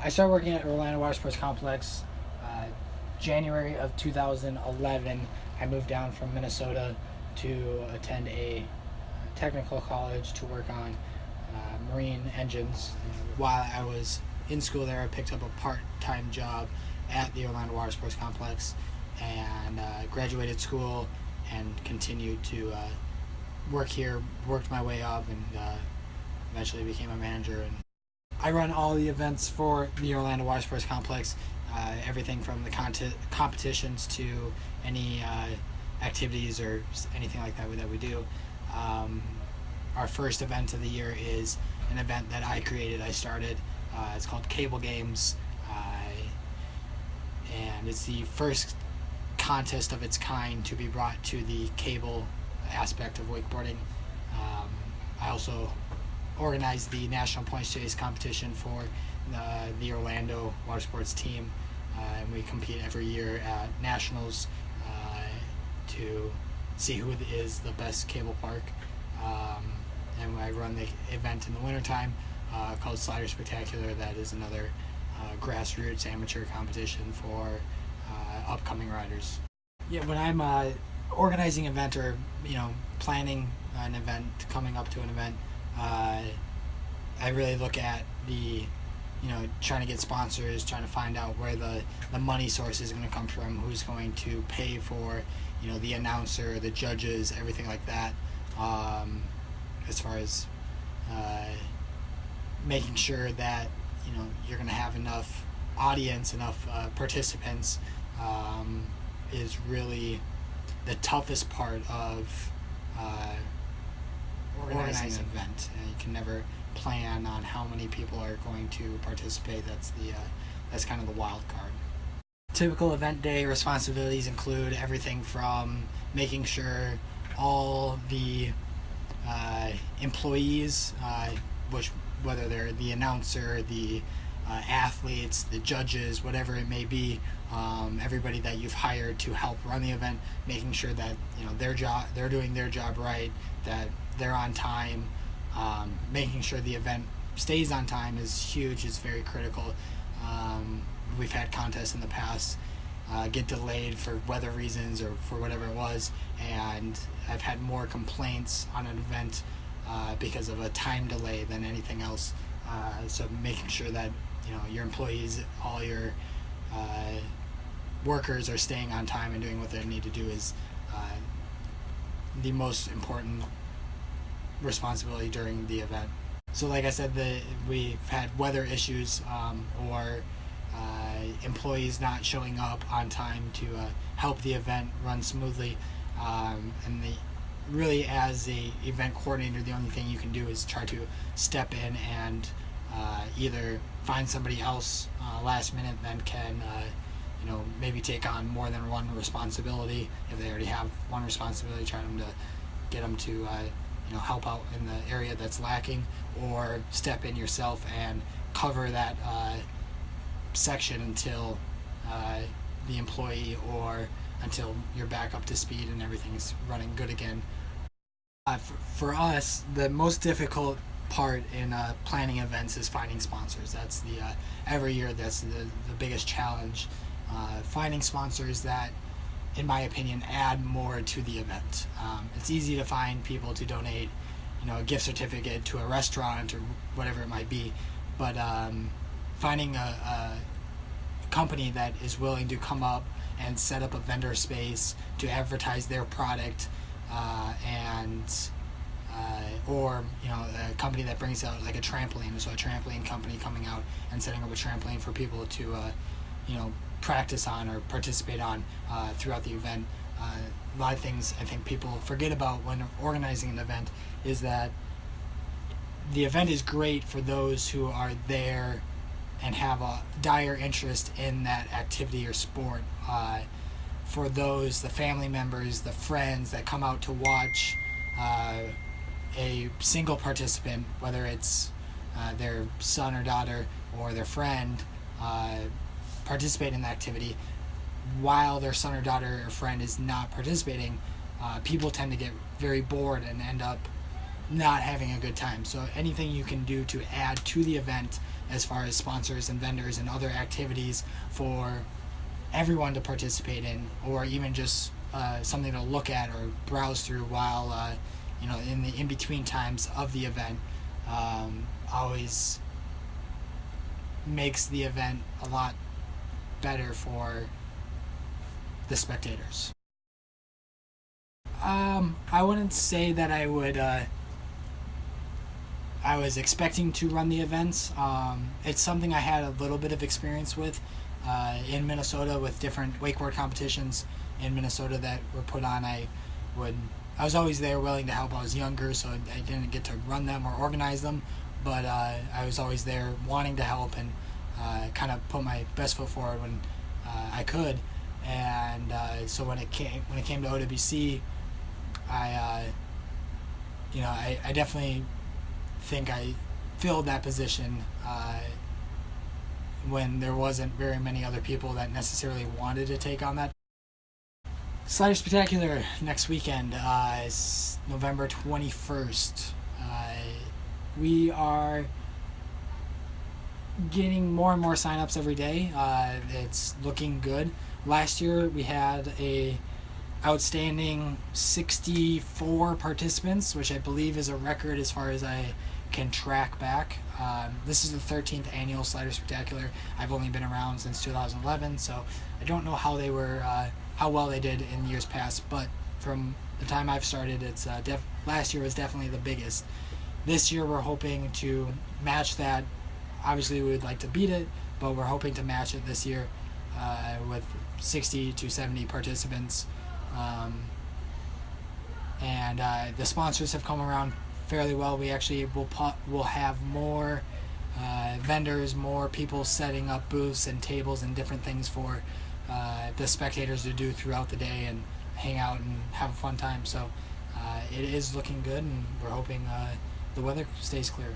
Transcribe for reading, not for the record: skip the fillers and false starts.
I started working at Orlando Water Sports Complex January of 2011. I moved down from Minnesota to attend a technical college to work on marine engines. While I was in school there, I picked up a part-time job at the Orlando Water Sports Complex and graduated school and continued to work here, worked my way up, and eventually became a manager. And I run all the events for the Orlando Water Sports Complex, everything from the competitions to any activities or anything like that we do. Our first event of the year is an event that I created, I started. It's called Cable Games, and it's the first contest of its kind to be brought to the cable aspect of wakeboarding. I also organized the National Points Chase competition for the Orlando Water Sports team, and we compete every year at nationals to see who is the best cable park. And I run the event in the wintertime called Slider Spectacular. That is another grassroots amateur competition for upcoming riders. Yeah, when I'm organizing an event or planning an event, coming up to an event, I really look at the trying to get sponsors, trying to find out where the money source is going to come from, who's going to pay for the announcer, the judges, everything like that, as far as making sure that you're going to have enough audience, enough participants, is really the toughest part of organizing an event. You can never plan on how many people are going to participate. That's kind of the wild card. Typical event day responsibilities include everything from making sure all the employees, whether they're the announcer, the athletes, the judges, whatever it may be, everybody that you've hired to help run the event, making sure that they're doing their job right, that they're on time, making sure the event stays on time is huge. It's very critical. We've had contests in the past get delayed for weather reasons or for whatever it was, and I've had more complaints on an event because of a time delay than anything else. So making sure that your employees, all your workers are staying on time and doing what they need to do is the most important responsibility during the event. So like I said, we've had weather issues or employees not showing up on time to help the event run smoothly, and really as a event coordinator, the only thing you can do is try to step in and either find somebody else last minute that can maybe take on more than one responsibility. If they already have one responsibility, try to get them to help out in the area that's lacking, or step in yourself and cover that section until the employee or until you're back up to speed and everything's running good again. For us, the most difficult part in planning events is finding sponsors. That's every year that's the biggest challenge. Finding sponsors that, in my opinion, add more to the event. It's easy to find people to donate, a gift certificate to a restaurant or whatever it might be, but finding a company that is willing to come up and set up a vendor space to advertise their product, or a company that brings out like a trampoline, so a trampoline company coming out and setting up a trampoline for people to practice on or participate on throughout the event. A lot of things I think people forget about when organizing an event is that the event is great for those who are there and have a dire interest in that activity or sport. For those, the family members, the friends that come out to watch a single participant, whether it's their son or daughter or their friend, participate in the activity, while their son or daughter or friend is not participating, people tend to get very bored and end up not having a good time. So anything you can do to add to the event as far as sponsors and vendors and other activities for everyone to participate in, or even just something to look at or browse through while in the in-between times of the event, always makes the event a lot better for the spectators. I wouldn't say that I would. I was expecting to run the events. It's something I had a little bit of experience with in Minnesota with different wakeboard competitions in Minnesota that were put on. I was always there willing to help. I was younger, so I didn't get to run them or organize them, but I was always there wanting to help and kind of put my best foot forward when I could. And so when it came to OWC, I definitely think I filled that position when there wasn't very many other people that necessarily wanted to take on that. Slider Spectacular next weekend is November 21st. We are getting more and more signups every day. It's looking good. Last year we had a outstanding 64 participants, which I believe is a record as far as I can track back. This is the 13th annual Slider Spectacular. I've only been around since 2011, so I don't know how they were, how well they did in years past. But from the time I've started, it's last year was definitely the biggest. This year we're hoping to match that. Obviously, we would like to beat it, but we're hoping to match it this year with 60 to 70 participants. And the sponsors have come around fairly well. We actually will have more vendors, more people setting up booths and tables and different things for the spectators to do throughout the day and hang out and have a fun time. So it is looking good, and we're hoping the weather stays clear.